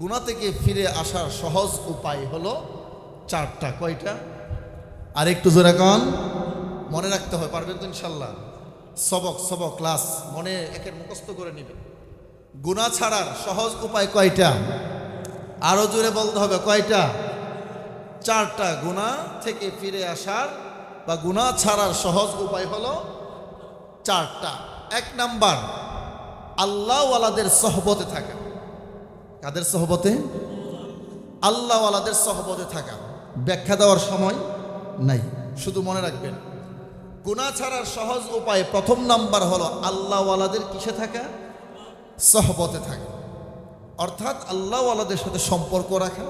গুনাহ থেকে ফিরে আসার সহজ উপায় হলো চারটা। কয়টা? আর একটু জোরে কন। মনে রাখতে হয়, পারবেন তো ইনশাল্লাহ? সবক ক্লাস মনে একের মুখস্থ করে নেবেন। গুনাহ ছাড়ার সহজ উপায় কয়টা? আরো জোরে বলতে হবে, কয়টা? চারটা। গুনাহ থেকে ফিরে আসার বা গুনাহ ছাড়ার সহজ উপায় হলো চারটা। এক নাম্বার, আল্লাহওয়ালাদের সহবতে থাকা। কাদের সহবতে? আল্লাহওয়ালাদের সহবতে থাকা। ব্যাখ্যা দেওয়ার সময় নাই, শুধু মনে রাখবেন গুনাহ ছাড়ার সহজ উপায় প্রথম নাম্বার হলো আল্লাহওয়ালাদের কিসে থাকা? সহবতে থাকা। অর্থাৎ আল্লাহওয়ালাদের সাথে সম্পর্ক রাখা,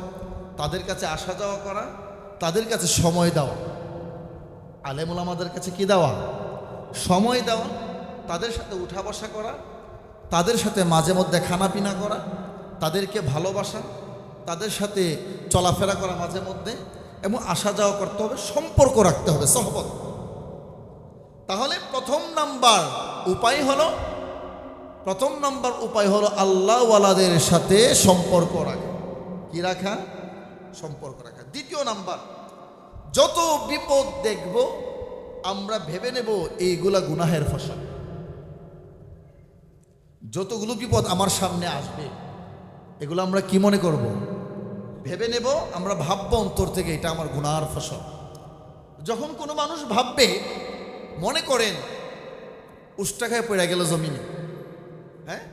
তাদের কাছে আসা যাওয়া করা, তাদের কাছে সময় দেওয়া। আলেম ওলামাদের কাছে কি দেওয়া? সময় দেওয়া, তাদের সাথে উঠা বসা করা, তাদের সাথে মাঝে মধ্যে খানাপিনা করা, তাদেরকে ভালোবাসা, তাদের সাথে চলাফেরা করা মাঝে মধ্যে, এবং আসা যাওয়া করতে হবে, সম্পর্ক রাখতে হবে, সহবত। তাহলে প্রথম নাম্বার উপায় হলো আল্লাহওয়ালাদের সাথে সম্পর্ক রাখা। কি রাখা? সম্পর্ক রাখা। দ্বিতীয় নাম্বার, যত বিপদ দেখব আমরা ভেবে নেব এইগুলা গুনাহের ফসল। যতগুলো বিপদ আমার সামনে আসবে এগুলো আমরা কি মনে করব? ভেবে নেব, আমরা ভাববো অন্তর থেকে এটা আমার গুনার ফসল। যখন কোনো মানুষ ভাববে, মনে করেন উষ্টা খায় পড়ে গেল জমিনে, হ্যাঁ,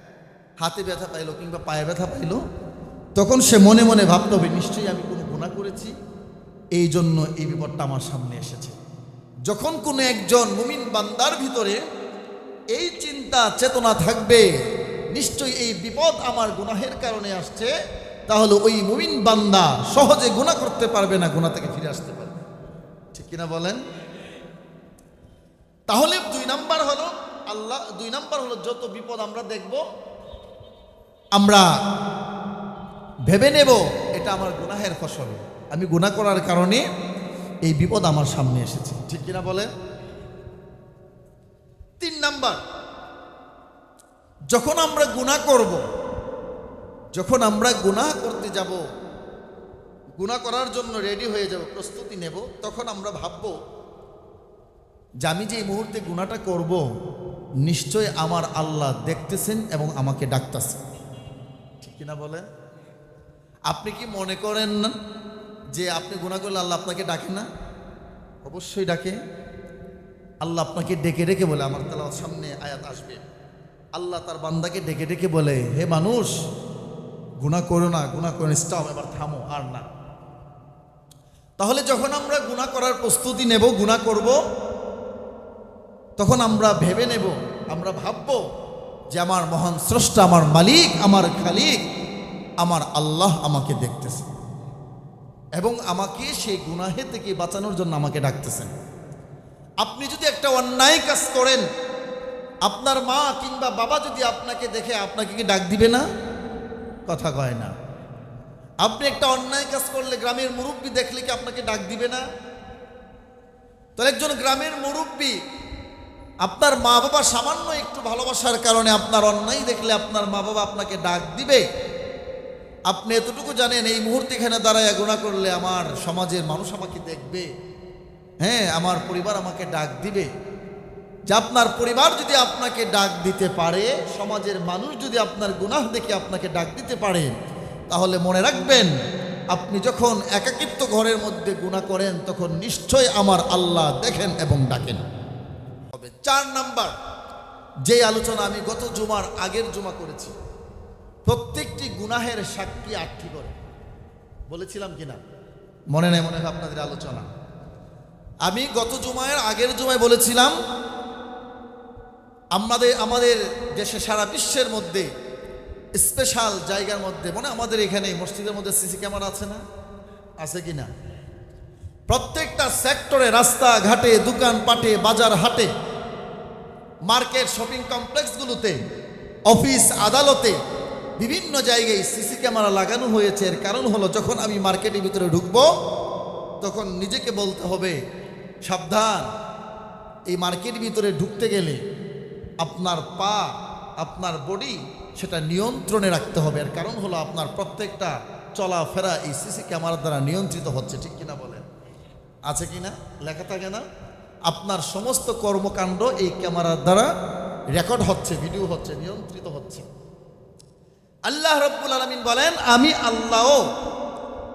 হাতে ব্যথা পাইলো কিংবা পায়ে ব্যথা পাইলো, তখন সে মনে মনে ভাবতে হবে নিশ্চয়ই আমি কোনো গুনাহ করেছি, এই জন্য এই বিপদটা আমার সামনে এসেছে। যখন কোনো একজন মুমিন বান্দার ভিতরে এই চিন্তা চেতনা থাকবে নিশ্চয়ই এই বিপদ আমার গুনাহের কারণে আসছে, তাহলে ওই মুমিন বান্দা সহজে গুনাহ করতে পারবে না, গুনাহ থেকে ফিরে আসতে পারবে। ঠিক কিনা বলেন? তাহলে দুই নাম্বার হলো যত বিপদ আমরা দেখব আমরা ভেবে নেব এটা আমার গুনাহের ফসল, আমি গুনাহ করার কারণে এই বিপদ আমার সামনে এসেছে। ঠিক কিনা বলেন? তিন নাম্বার, যখন আমরা গুনাহ করব, যখন আমরা গুনাহ করতে যাব, গুনাহ করার জন্য রেডি হয়ে যাব, প্রস্তুতি নেব, তখন আমরা ভাববো যে আমি যে এই মুহূর্তে গুনাহটা করব নিশ্চয় আমার আল্লাহ দেখতেছেন এবং আমাকে ডাকতেছেন। ঠিক কিনা বলেন? আপনি কি মনে করেন না যে আপনি গুনাহ করলে আল্লাহ আপনাকে ডাকে না? অবশ্যই ডাকে। আল্লাহ আপনাকে ডেকে ডেকে বলে, আমার তেলাওয়াত সামনে আয়াত আসবে, আল্লাহ তার বান্দাকে ডেকে ডেকে বলে, হে মানুষ গুনাহ করো না, গুনাহ করে স্টপ, এবার থামো, আর না। তাহলে যখন আমরা গুনাহ করার প্রস্তুতি নেব, গুনাহ করব, তখন আমরা ভেবে নেব, আমরা ভাববো যে আমার মহান স্রষ্টা, আমার মালিক, আমার খালিক, আমার আল্লাহ আমাকে দেখতেছে এবং আমাকে সেই গুনাহে থেকে বাঁচানোর জন্য আমাকে ডাকতেছেন। আপনি যদি একটা অন্যায় কাজ করেন, আপনার মা কিংবা বাবা যদি আপনাকে দেখে আপনাকে কি ডাক দিবে না? কথা কয় না। আপনি একটা অন্যায় কাজ করলে গ্রামের মুরব্বী দেখলে কি আপনাকে ডাক দিবে না? তাহলে একজন গ্রামের মুরব্বী আপনার মা বাবা সামান্য একটু ভালোবাসার কারণে আপনার অন্যায় দেখলে আপনার মা বাবা আপনাকে ডাক দিবে। আপনি এতটুকু জানেন এই মুহূর্তে এখানে দাঁড়ায় গুনাহ করলে আমার সমাজের মানুষ আমাকে দেখবে, হ্যাঁ, আমার পরিবার আমাকে ডাক দিবে। যে আপনার পরিবার যদি আপনাকে ডাক দিতে পারে, সমাজের মানুষ যদি আপনার গুনাহ দেখে আপনাকে ডাক দিতে পারে, তাহলে মনে রাখবেন আপনি যখন একাকিত্ব ঘরের মধ্যে গুনাহ করেন তখন নিশ্চয় আমার আল্লাহ দেখেন এবং ডাকেন। হবে 4 নাম্বার, যে আলোচনা আমি গত জুমার আগের জুমা করেছি, প্রত্যেকটি গুনাহের সাক্ষী 8টি করে বলেছিলাম কিনা মনে নেই, মনে হয় আপনাদের আলোচনা। আমি গত জুমায়ের আগের জুমায় বলেছিলাম আমাদের দেশে সারা বিশ্বের মধ্যে স্পেশাল জায়গার মধ্যে, মানে আমাদের এখানে মসজিদের মধ্যে সিসি ক্যামেরা আছে না? আছে কিনা? প্রত্যেকটা সেক্টরে, রাস্তা ঘাটে, দোকান পাটে, বাজার হাটে, মার্কেট, শপিং কমপ্লেক্সগুলোতে, অফিস আদালতে, বিভিন্ন জায়গায় সিসি ক্যামেরা লাগানো হয়েছে। এর কারণ হলো যখন আমি মার্কেটের ভিতরে ঢুকবো তখন নিজেকে বলতে হবে সাবধান, এই মার্কেটের ভিতরে ঢুকতে গেলে আপনার পা আপনার বডি সেটা নিয়ন্ত্রণে রাখতে হবে। এর কারণ হলো আপনার প্রত্যেকটা চলাফেরা এই সিসি ক্যামেরার দ্বারা নিয়ন্ত্রিত হচ্ছে, ঠিক কিনা বলেন? আছে কিনা? লেখা থাকে না? আপনার সমস্ত কর্মকাণ্ড এই ক্যামেরার দ্বারা রেকর্ড হচ্ছে, ভিডিও হচ্ছে, নিয়ন্ত্রিত হচ্ছে। আল্লাহ রাব্বুল আলামিন বলেন, আমি আল্লাহও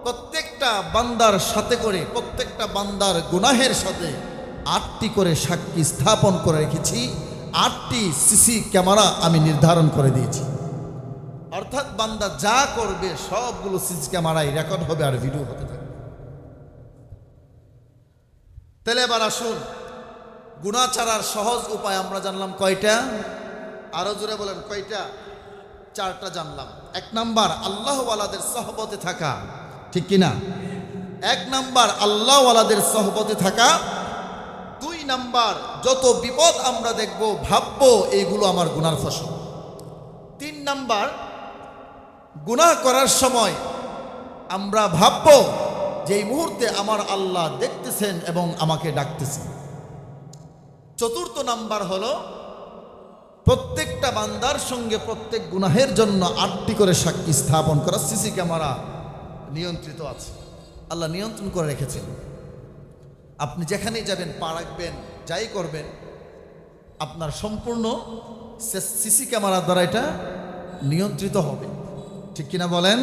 প্রত্যেকটা বান্দার সাথে করে, প্রত্যেকটা বান্দার গুনাহের সাথে 8টি করে সাক্ষী স্থাপন করে রেখেছি। 8টি সিসি ক্যামেরা আমি নির্ধারণ করে দিয়েছি। অর্থাৎ বান্দা যা করবে সবগুলো সিসি ক্যামেরায় রেকর্ড হবে আর ভিডিও হতে থাকবে। তাহলে এবার আসুন, গুনাহ ছাড়ার সহজ উপায় আমরা জানলাম কয়টা? আরো জোরে বলেন কয়টা? 4টা জানলাম। 1 নাম্বার, আল্লাহওয়ালাদের সহবতে থাকা, ঠিক কিনা? 1 নাম্বার আল্লাহওয়ালাদের সহবতে থাকা। 2 নাম্বার, যত বিপদ আমরা দেখব ভাববো এইগুলো আমার গুনার ফসল। 3 নাম্বার, গুনাহ করার সময় আমরা ভাববো যে এই মুহূর্তে আমার আল্লাহ দেখতেছেন এবং আমাকে ডাকতেছেন। 4র্থ নাম্বার হলো প্রত্যেকটা বান্দার সঙ্গে প্রত্যেক গুনাহের জন্য 8টি করে সাক্ষী স্থাপন করা। সিসি ক্যামেরা নিয়ন্ত্রিত আছে, আল্লাহ নিয়ন্ত্রণ করে রেখেছেন। আপনি যেখানেই যাবেন, পা রাখবেন, যাই করবেন, আপনার সম্পূর্ণ সিসি ক্যামেরার দ্বারা এটা নিয়ন্ত্রিত হবে, ঠিক কিনা বলেন?